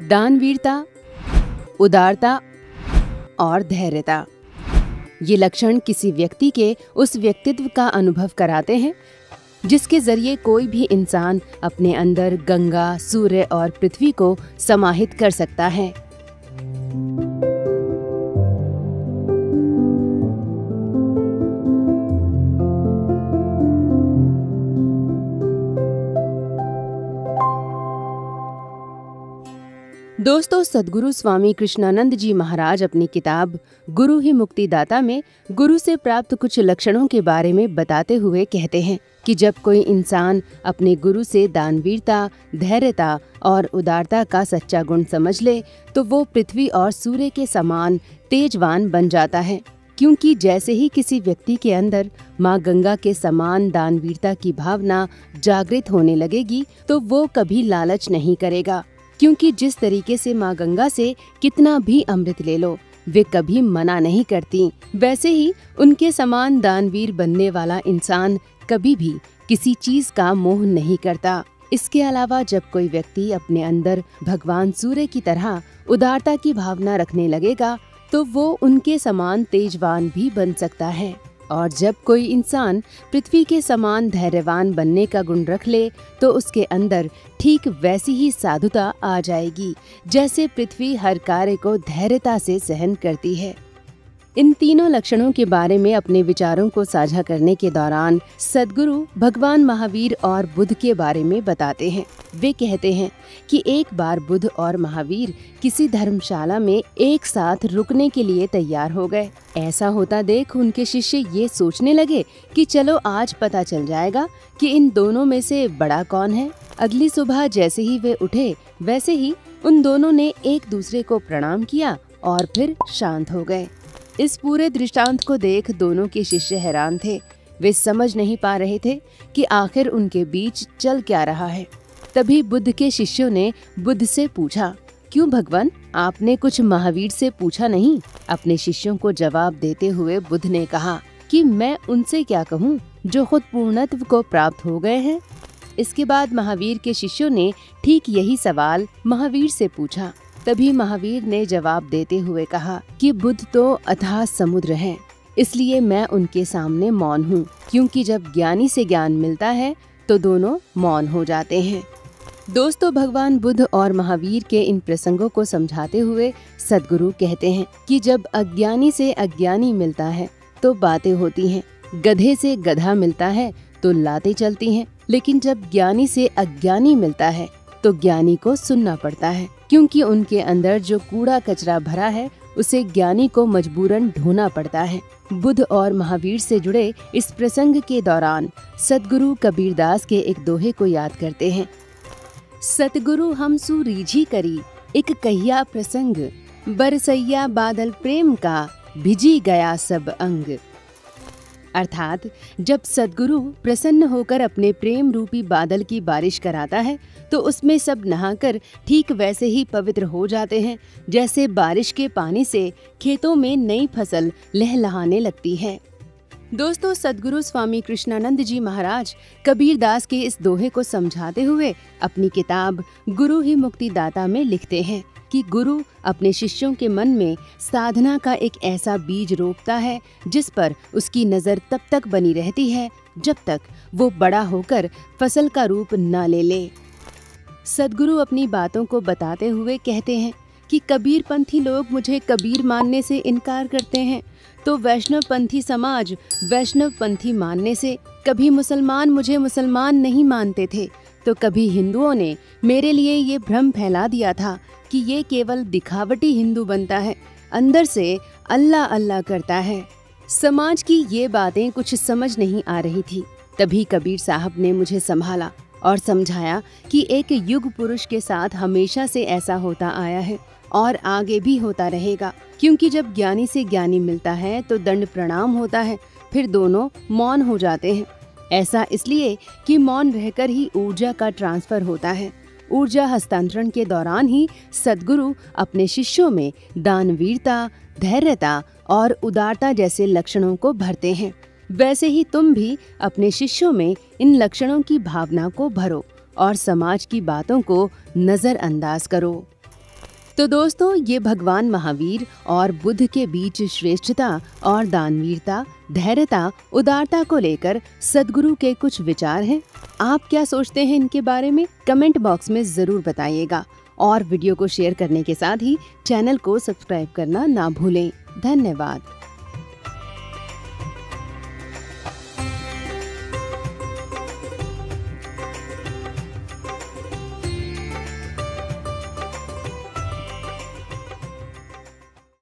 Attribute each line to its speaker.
Speaker 1: दानवीरता, उदारता और धैर्यता। ये लक्षण किसी व्यक्ति के उस व्यक्तित्व का अनुभव कराते हैं जिसके जरिए कोई भी इंसान अपने अंदर गंगा, सूर्य और पृथ्वी को समाहित कर सकता है। दोस्तों, सद्गुरु स्वामी कृष्णानंद जी महाराज अपनी किताब गुरु ही मुक्तिदाता में गुरु से प्राप्त कुछ लक्षणों के बारे में बताते हुए कहते हैं कि जब कोई इंसान अपने गुरु से दानवीरता, धैर्यता और उदारता का सच्चा गुण समझ ले तो वो पृथ्वी और सूर्य के समान तेजवान बन जाता है। क्योंकि जैसे ही किसी व्यक्ति के अंदर माँ गंगा के समान दानवीरता की भावना जागृत होने लगेगी तो वो कभी लालच नहीं करेगा, क्योंकि जिस तरीके से माँ गंगा से कितना भी अमृत ले लो वे कभी मना नहीं करती, वैसे ही उनके समान दानवीर बनने वाला इंसान कभी भी किसी चीज का मोह नहीं करता। इसके अलावा जब कोई व्यक्ति अपने अंदर भगवान सूर्य की तरह उदारता की भावना रखने लगेगा तो वो उनके समान तेजवान भी बन सकता है। और जब कोई इंसान पृथ्वी के समान धैर्यवान बनने का गुण रख ले तो उसके अंदर ठीक वैसी ही साधुता आ जाएगी जैसे पृथ्वी हर कार्य को धैर्यता से सहन करती है। इन तीनों लक्षणों के बारे में अपने विचारों को साझा करने के दौरान सद्गुरु भगवान महावीर और बुद्ध के बारे में बताते हैं। वे कहते हैं कि एक बार बुद्ध और महावीर किसी धर्मशाला में एक साथ रुकने के लिए तैयार हो गए। ऐसा होता देख उनके शिष्य ये सोचने लगे कि चलो आज पता चल जाएगा कि इन दोनों में से बड़ा कौन है। अगली सुबह जैसे ही वे उठे वैसे ही उन दोनों ने एक दूसरे को प्रणाम किया और फिर शांत हो गए। इस पूरे दृष्टांत को देख दोनों के शिष्य हैरान थे। वे समझ नहीं पा रहे थे कि आखिर उनके बीच चल क्या रहा है। तभी बुद्ध के शिष्यों ने बुद्ध से पूछा, क्यों भगवान, आपने कुछ महावीर से पूछा नहीं? अपने शिष्यों को जवाब देते हुए बुद्ध ने कहा कि मैं उनसे क्या कहूँ जो खुद पूर्णत्व को प्राप्त हो गए हैं। इसके बाद महावीर के शिष्यों ने ठीक यही सवाल महावीर से पूछा। तभी महावीर ने जवाब देते हुए कहा कि बुद्ध तो अथाह समुद्र हैं, इसलिए मैं उनके सामने मौन हूँ, क्योंकि जब ज्ञानी से ज्ञान मिलता है तो दोनों मौन हो जाते हैं। दोस्तों, भगवान बुद्ध और महावीर के इन प्रसंगों को समझाते हुए सद्गुरु कहते हैं कि जब अज्ञानी से अज्ञानी मिलता है तो बातें होती हैं, गधे से गधा मिलता है तो लातें चलती हैं, लेकिन जब ज्ञानी से अज्ञानी मिलता है तो ज्ञानी को सुनना पड़ता है, क्योंकि उनके अंदर जो कूड़ा कचरा भरा है उसे ज्ञानी को मजबूरन ढोना पड़ता है। बुद्ध और महावीर से जुड़े इस प्रसंग के दौरान सद्गुरु कबीरदास के एक दोहे को याद करते हैं। सतगुरु हम सुरीझी करी एक कहिया प्रसंग, बरसैया बादल प्रेम का भिजी गया सब अंग। अर्थात जब सद्गुरु प्रसन्न होकर अपने प्रेम रूपी बादल की बारिश कराता है तो उसमें सब नहाकर ठीक वैसे ही पवित्र हो जाते हैं जैसे बारिश के पानी से खेतों में नई फसल लहलहाने लगती है। दोस्तों, सद्गुरु स्वामी कृष्णानंद जी महाराज कबीरदास के इस दोहे को समझाते हुए अपनी किताब गुरु ही मुक्तिदाता में लिखते हैं कि गुरु अपने शिष्यों के मन में साधना का एक ऐसा बीज रोपता है जिस पर उसकी नज़र तब तक बनी रहती है जब तक वो बड़ा होकर फसल का रूप न ले ले। सद्गुरु अपनी बातों को बताते हुए कहते हैं कि कबीर पंथी लोग मुझे कबीर मानने से इनकार करते हैं तो वैष्णव पंथी समाज वैष्णव पंथी मानने से, कभी मुसलमान मुझे मुसलमान नहीं मानते थे तो कभी हिंदुओं ने मेरे लिए ये भ्रम फैला दिया था कि ये केवल दिखावटी हिंदू बनता है, अंदर से अल्लाह अल्लाह करता है। समाज की ये बातें कुछ समझ नहीं आ रही थी। तभी कबीर साहब ने मुझे संभाला और समझाया कि एक युग पुरुष के साथ हमेशा से ऐसा होता आया है और आगे भी होता रहेगा, क्योंकि जब ज्ञानी से ज्ञानी मिलता है तो दंड प्रणाम होता है, फिर दोनों मौन हो जाते हैं। ऐसा इसलिए कि मौन रहकर ही ऊर्जा का ट्रांसफर होता है। ऊर्जा हस्तांतरण के दौरान ही सद्गुरु अपने शिष्यों में दानवीरता, धैर्यता और उदारता जैसे लक्षणों को भरते हैं। वैसे ही तुम भी अपने शिष्यों में इन लक्षणों की भावना को भरो और समाज की बातों को नजरअंदाज करो। तो दोस्तों, ये भगवान महावीर और बुद्ध के बीच श्रेष्ठता और दानवीरता, धैर्यता, उदारता को लेकर सद्गुरु के कुछ विचार हैं। आप क्या सोचते हैं इनके बारे में? कमेंट बॉक्स में जरूर बताइएगा और वीडियो को शेयर करने के साथ ही चैनल को सब्सक्राइब करना ना भूलें। धन्यवाद।